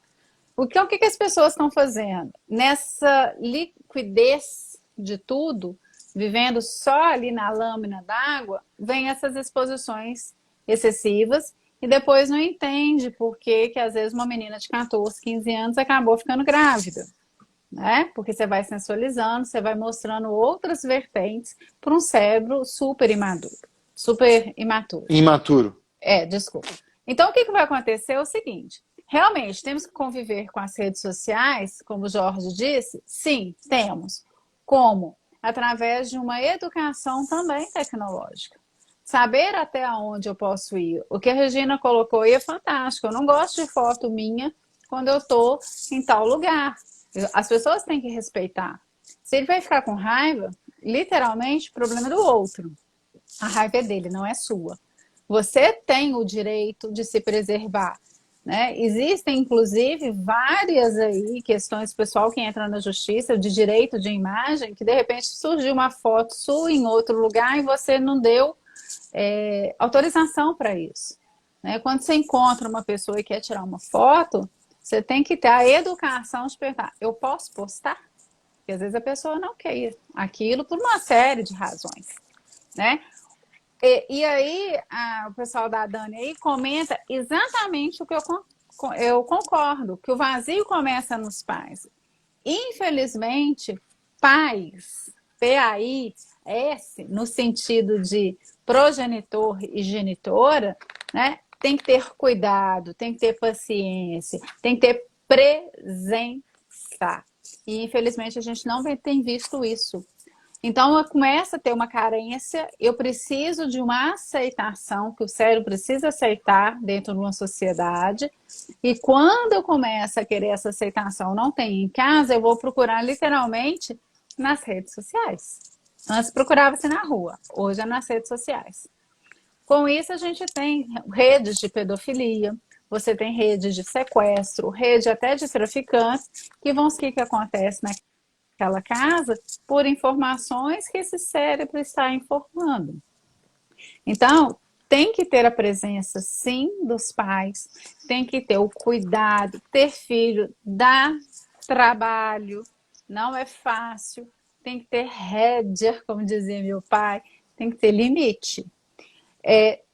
O que as pessoas estão fazendo? Nessa liquidez de tudo, vivendo só ali na lâmina d'água, vem essas exposições excessivas e depois não entende por que às vezes uma menina de 14, 15 anos acabou ficando grávida, né? Porque você vai sensualizando, você vai mostrando outras vertentes para um cérebro super imaduro, super imaturo. Imaturo. Desculpa. Então, o que vai acontecer é o seguinte: realmente temos que conviver com as redes sociais, como o Jorge disse? Sim, temos. Como? Através de uma educação também tecnológica. Saber até onde eu posso ir. O que a Regina colocou aí é fantástico. Eu não gosto de foto minha quando eu estou em tal lugar. As pessoas têm que respeitar. Se ele vai ficar com raiva, literalmente, o problema é do outro. A raiva é dele, não é sua. Você tem o direito de se preservar, né? Existem, inclusive, várias aí questões pessoal que entra na justiça de direito de imagem, que de repente surgiu uma foto sua em outro lugar e você não deu autorização para isso, né? Quando você encontra uma pessoa e quer tirar uma foto, você tem que ter a educação de perguntar: eu posso postar? Porque às vezes a pessoa não quer aquilo por uma série de razões, né? E aí, o pessoal da Dani aí comenta exatamente o que eu concordo, que o vazio começa nos pais. Infelizmente, pais, P-A-I-S, no sentido de progenitor e genitora, né, tem que ter cuidado, tem que ter paciência, tem que ter presença. E infelizmente a gente não tem visto isso. Então, eu começo a ter uma carência, eu preciso de uma aceitação, que o cérebro precisa aceitar dentro de uma sociedade, e quando eu começo a querer essa aceitação, não tem em casa, eu vou procurar literalmente nas redes sociais. Antes procurava-se na rua, hoje é nas redes sociais. Com isso, a gente tem redes de pedofilia, você tem redes de sequestro, rede até de traficantes, que vão o que acontece naquela casa por informações que esse cérebro está informando. Então, tem que ter a presença, sim, dos pais, tem que ter o cuidado, ter filho dá trabalho, não é fácil, tem que ter rédea, como dizia meu pai, tem que ter limite.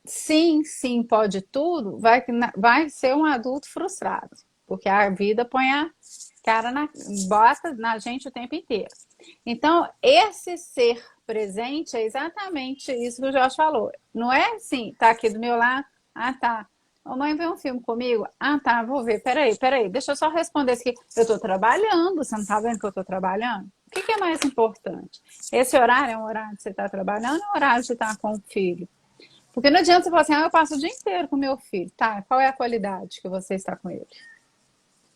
Sim, sim, pode tudo, vai ser um adulto frustrado, porque a vida põe a cara bota na gente o tempo inteiro. Então, esse ser presente é exatamente isso que o Jorge falou. Não é assim, tá aqui do meu lado, tá. Mamãe vê um filme comigo? Tá, vou ver. Peraí, deixa eu só responder isso aqui. Eu tô trabalhando, você não tá vendo que eu tô trabalhando? O que é mais importante? Esse horário é um horário de você estar trabalhando ou é um horário de estar com o filho? Porque não adianta você falar assim, eu passo o dia inteiro com meu filho. Tá, qual é a qualidade que você está com ele?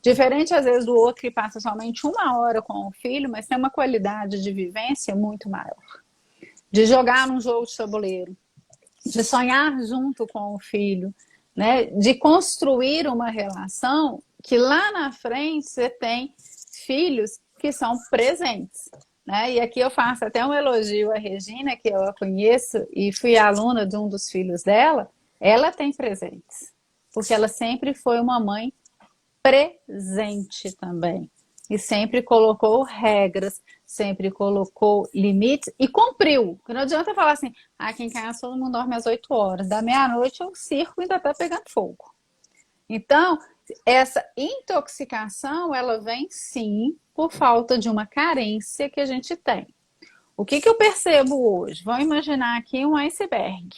Diferente, às vezes, do outro que passa somente 1 hora com o filho, mas tem uma qualidade de vivência muito maior. De jogar num jogo de tabuleiro, de sonhar junto com o filho, né? De construir uma relação que lá na frente você tem filhos que são presentes. Né? E aqui eu faço até um elogio à Regina, que eu a conheço e fui aluna de um dos filhos dela. Ela tem presentes, porque ela sempre foi uma mãe presente também. e sempre colocou regras, sempre colocou limites e cumpriu. Não adianta falar assim, aqui em casa todo mundo dorme às 8 horas, da meia-noite o circo ainda está pegando fogo. Então, essa intoxicação, ela vem sim por falta de uma carência que a gente tem. O que que eu percebo hoje? Vamos imaginar aqui um iceberg.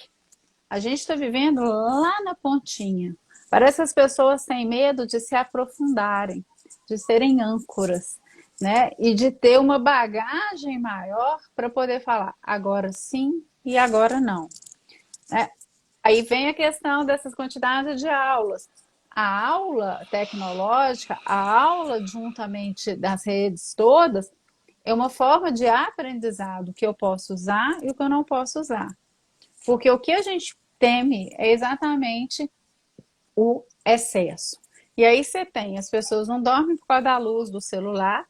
A gente está vivendo lá na pontinha. Parece que as pessoas têm medo de se aprofundarem, de serem âncoras, né? E de ter uma bagagem maior para poder falar agora sim e agora não, né? Aí vem a questão dessas quantidades de aulas. A aula tecnológica, a aula juntamente das redes todas, é uma forma de aprendizado que eu posso usar e o que eu não posso usar. Porque o que a gente teme é exatamente o excesso. E aí você tem, as pessoas não dormem por causa da luz do celular,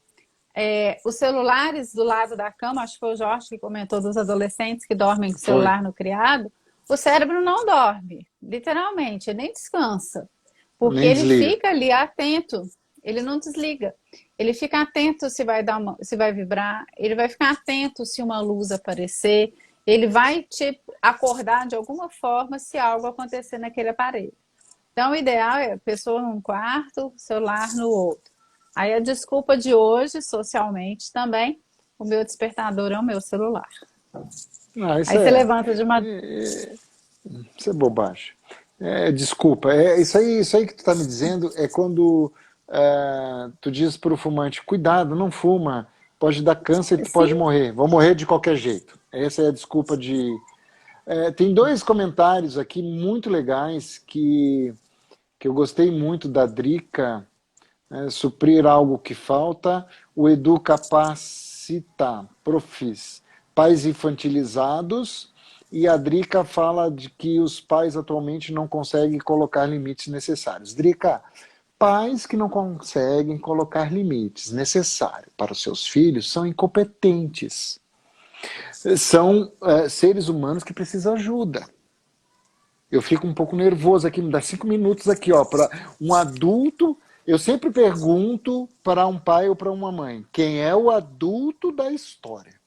os celulares do lado da cama, acho que foi o Jorge que comentou dos adolescentes que dormem com o Foi. celular no criado, o cérebro não dorme, literalmente, ele nem descansa, porque Nem ele desliga. fica ali atento, ele não desliga. Ele fica atento se vai se vai vibrar, ele vai ficar atento se uma luz aparecer, ele vai te acordar de alguma forma se algo acontecer naquele aparelho. Então, o ideal é a pessoa num quarto, celular no outro. Aí a desculpa de hoje, socialmente também, o meu despertador é o meu celular. Ah, Aí você levanta de uma. isso é bobagem. Desculpa, isso aí que tu está me dizendo é quando tu diz para o fumante, cuidado, não fuma, pode dar câncer e tu pode Sim, morrer, vou morrer de qualquer jeito. Essa é a desculpa de... tem dois comentários aqui muito legais que eu gostei muito da Drica, suprir algo que falta, o Edu capacita, profis, pais infantilizados, e a Drica fala de que os pais atualmente não conseguem colocar limites necessários. Drica, pais que não conseguem colocar limites necessários para os seus filhos são incompetentes. São seres humanos que precisam de ajuda. Eu fico um pouco nervoso aqui, me dá 5 minutos aqui, ó, para um adulto. Eu sempre pergunto para um pai ou para uma mãe, quem é o adulto da história?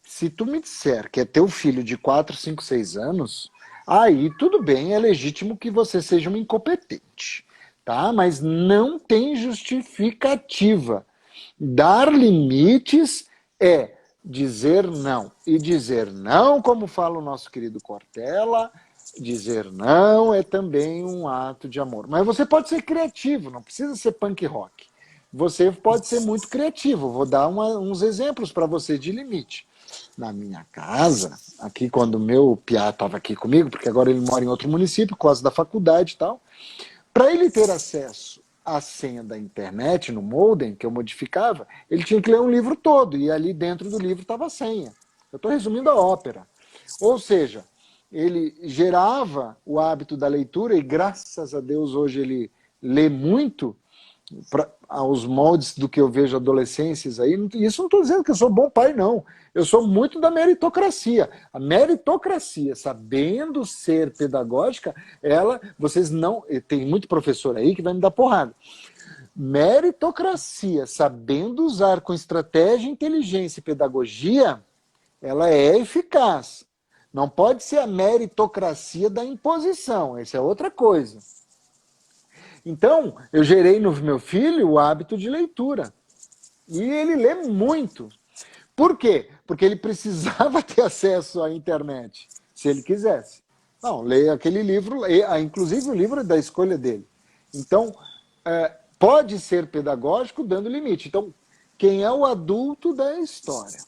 Se tu me disser que é teu filho de 4, 5, 6 anos, aí tudo bem, é legítimo que você seja um incompetente, tá? Mas não tem justificativa. Dar limites é dizer não. E dizer não, como fala o nosso querido Cortella, dizer não é também um ato de amor. Mas você pode ser criativo, não precisa ser punk rock. Você pode ser muito criativo. Vou dar uns exemplos para você de limite. Na minha casa, aqui quando o meu piá estava aqui comigo, porque agora ele mora em outro município, por causa da faculdade e tal, para ele ter acesso à senha da internet no modem, que eu modificava, ele tinha que ler um livro todo, e ali dentro do livro estava a senha. Eu estou resumindo a ópera. Ou seja, ele gerava o hábito da leitura, e graças a Deus hoje ele lê muito, aos moldes do que eu vejo adolescências aí. Isso não estou dizendo que eu sou bom pai, não. Eu sou muito da meritocracia. A meritocracia, sabendo ser pedagógica, vocês não... Tem muito professor aí que vai me dar porrada. Meritocracia, sabendo usar com estratégia, inteligência e pedagogia, ela é eficaz. Não pode ser a meritocracia da imposição, essa é outra coisa. Então, eu gerei no meu filho o hábito de leitura. E ele lê muito. Por quê? Porque ele precisava ter acesso à internet, se ele quisesse. Não, leia aquele livro, inclusive o livro é da escolha dele. Então, pode ser pedagógico dando limite. Então, quem é o adulto da história?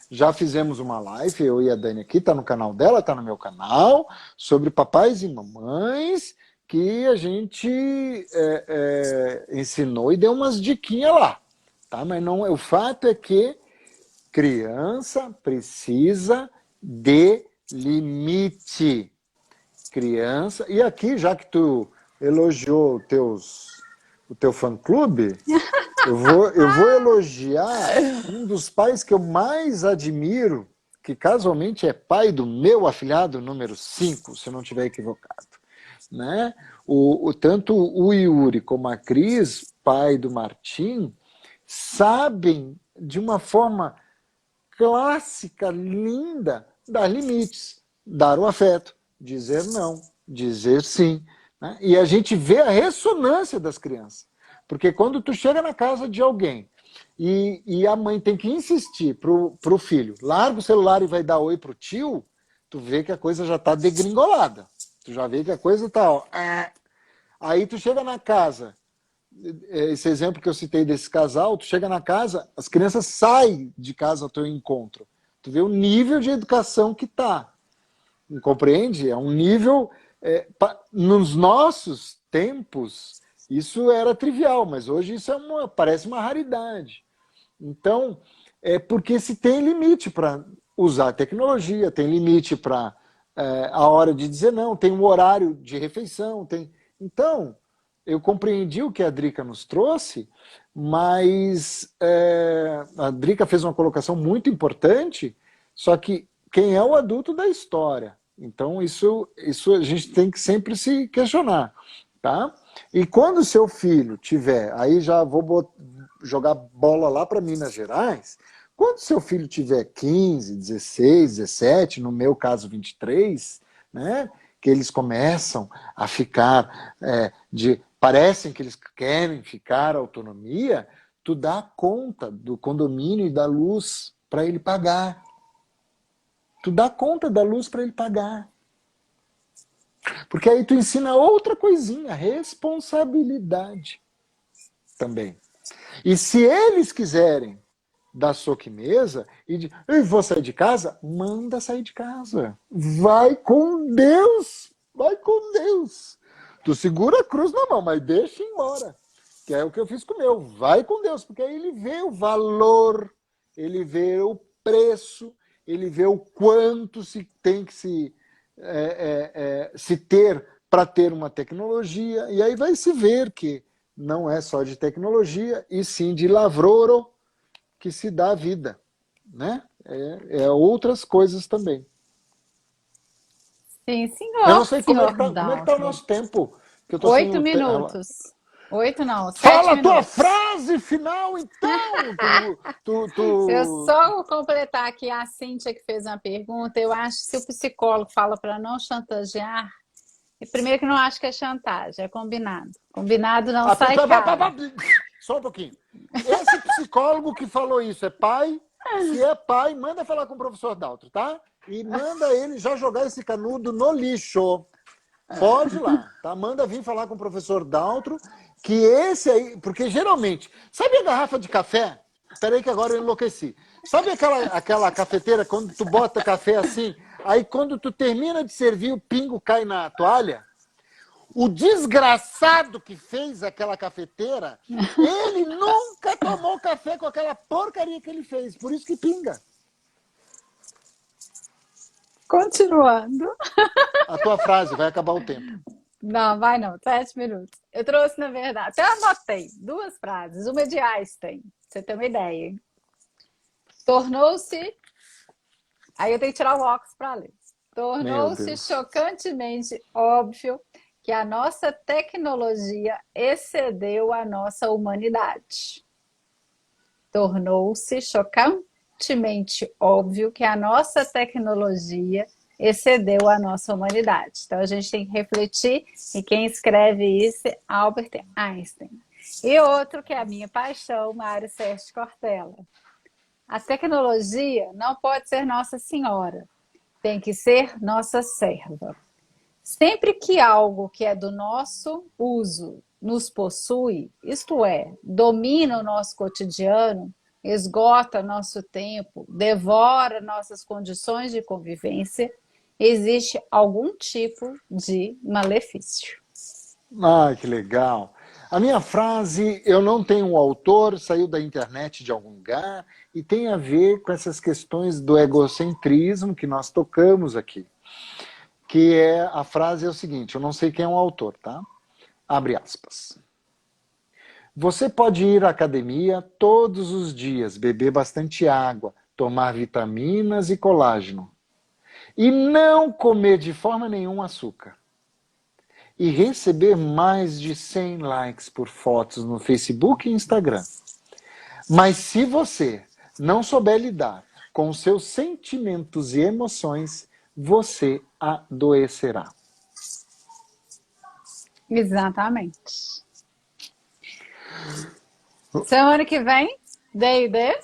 Já fizemos uma live, eu e a Dani aqui, está no canal dela, está no meu canal, sobre papais e mamães, que a gente ensinou e deu umas diquinhas lá. Tá? Mas não, o fato é que criança precisa de limite. Criança. E aqui, já que tu elogiou o teu fã-clube, eu vou elogiar um dos pais que eu mais admiro, que casualmente é pai do meu afilhado número 5, se eu não estiver equivocado. Né? Tanto o Yuri como a Cris, pai do Martim, sabem de uma forma clássica, linda, dar limites, dar o afeto, dizer não, dizer sim. Né? E a gente vê a ressonância das crianças. Porque quando tu chega na casa de alguém e a mãe tem que insistir pro filho, larga o celular e vai dar oi pro tio, tu vê que a coisa já está degringolada. Tu já vê que a coisa está... Aí tu chega na casa, esse exemplo que eu citei desse casal, tu chega na casa, as crianças saem de casa ao teu encontro. Tu vê o nível de educação que tá. Compreende? É um nível... nos nossos tempos, isso era trivial, mas hoje isso parece uma raridade. Então, é porque se tem limite para usar a tecnologia, tem limite para a hora de dizer não, tem um horário de refeição, tem... Então, eu compreendi o que a Drica nos trouxe, mas a Drica fez uma colocação muito importante, só que quem é o adulto da história? Então, isso a gente tem que sempre se questionar. Tá? E quando o seu filho tiver, aí já vou jogar bola lá para Minas Gerais, quando seu filho tiver 15, 16, 17, no meu caso 23, né, que eles começam a ficar, parecem que eles querem ficar autonomia, tu dá conta do condomínio e da luz para ele pagar. Tu dá conta da luz para ele pagar. Porque aí tu ensina outra coisinha, responsabilidade também. E se eles quiserem dar soquemesa e vou sair de casa, manda sair de casa. Vai com Deus, vai com Deus. Tu segura a cruz na mão, mas deixa ir embora. Que é o que eu fiz com o meu. Vai com Deus, porque aí ele vê o valor, ele vê o preço, ele vê o quanto se tem que se ter para ter uma tecnologia, e aí vai se ver que não é só de tecnologia, e sim de lavoro que se dá a vida. Né? Outras coisas também. Sim, Eu não senhor, sei senhor como é que tá o Daltro. nosso tempo. Que eu tô sem 8 minutos. 7 Fala a tua minutos. frase final, então! Eu só vou completar aqui a Cíntia que fez uma pergunta. Eu acho que se o psicólogo fala para não chantagear, primeiro que não acho que é chantagem, é combinado. Combinado não sai caro. Só um pouquinho. Esse psicólogo que falou isso é pai? Se é pai, manda falar com o professor Daltro, tá? E manda ele já jogar esse canudo no lixo. Pode ir lá, tá? Manda vir falar com o professor Daltro, que esse aí... Porque geralmente... Sabe a garrafa de café? Espera aí que agora eu enlouqueci. Sabe aquela cafeteira, quando tu bota café assim, aí quando tu termina de servir, o pingo cai na toalha? O desgraçado que fez aquela cafeteira, ele nunca tomou café com aquela porcaria que ele fez. Por isso que pinga. Continuando. A tua frase, vai acabar o tempo. Não, vai não, 7 minutos. Eu trouxe, na verdade, até anotei 2 frases, uma de Einstein, pra você ter uma ideia. Tornou-se... Aí eu tenho que tirar o óculos para ler. Meu Tornou-se Deus. chocantemente óbvio que a nossa tecnologia excedeu a nossa humanidade. Tornou-se chocantemente óbvio que a nossa tecnologia excedeu a nossa humanidade. Então a gente tem que refletir, e quem escreve isso é Albert Einstein. E outro que é a minha paixão, Mário Sérgio Cortella. A tecnologia não pode ser nossa senhora, tem que ser nossa serva. Sempre que algo que é do nosso uso nos possui, isto é, domina o nosso cotidiano, esgota nosso tempo, devora nossas condições de convivência, existe algum tipo de malefício. Ah, que legal. A minha frase, eu não tenho um autor, saiu da internet de algum lugar e tem a ver com essas questões do egocentrismo que nós tocamos aqui. Que a frase é o seguinte, eu não sei quem é o autor, tá? Abre aspas. Você pode ir à academia todos os dias, beber bastante água, tomar vitaminas e colágeno. E não comer de forma nenhuma açúcar. E receber mais de 100 likes por fotos no Facebook e Instagram. Mas se você não souber lidar com os seus sentimentos e emoções, você adoecerá. Exatamente. Semana que vem, D&D.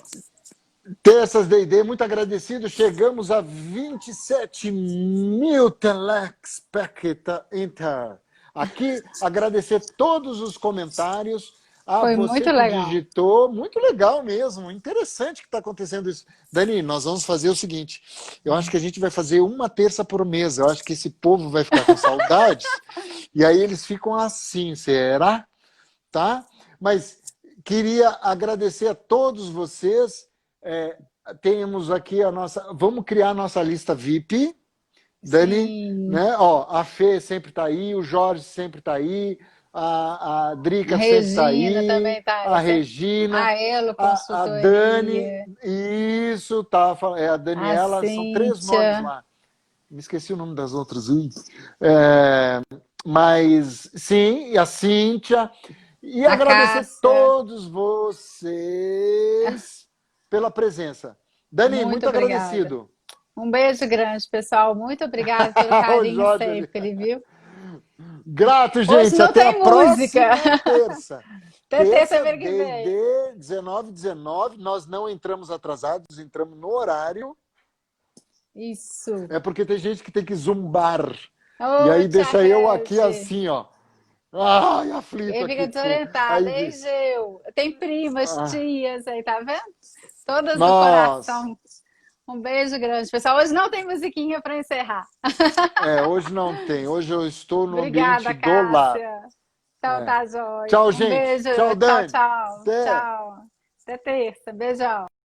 Terças D&D, muito agradecido. Chegamos a 27 mil telespectatores. Aqui, agradecer todos os comentários. A Foi você muito que legal. digitou, muito legal mesmo, interessante que está acontecendo isso. Dani, nós vamos fazer o seguinte, eu acho que a gente vai fazer uma terça por mês, eu acho que esse povo vai ficar com saudades, e aí eles ficam assim, será? Tá? Mas queria agradecer a todos vocês, temos aqui a nossa, vamos criar a nossa lista VIP, Dani, Sim. né? Ó, a Fê sempre está aí, o Jorge sempre está aí, a A Drica sempre está Regina aí, também tá a aí. Regina, A Elo a Dani, Consultoria. isso, tá, a A Daniela, são 3 nomes Cíntia. lá. Me esqueci o nome das outras. É, mas, sim, e a Cíntia. E A agradecer a Cássia. todos vocês pela presença. Dani, Muito muito obrigada. agradecido. Um beijo grande, pessoal. Muito obrigada pelo O carinho Jorge ali. sempre, viu? Grato, Hoje gente. não Até a tem música. próxima terça. TT Terça, semana que vem. D&D 1919. Nós não entramos atrasados, entramos no horário. Isso. É porque tem gente que tem que zumbar. E Ô, aí tia deixa eu aqui Cat. assim, ó. Ai, aflito Ele fica aqui. Pô. desorientado. Aí Ei, diz. Geu. Tem primas, Ah, tias aí, tá vendo? Todas do nossa. coração. Um beijo grande, pessoal. Hoje não tem musiquinha para encerrar. Hoje não tem. Hoje eu estou no ambiente Obrigada, do lar. Cássia. Então É. tá, joia. Tchau, Um gente. beijo. Tchau, Tchau, Dani. tchau. Até. Tchau. Até terça. Beijão.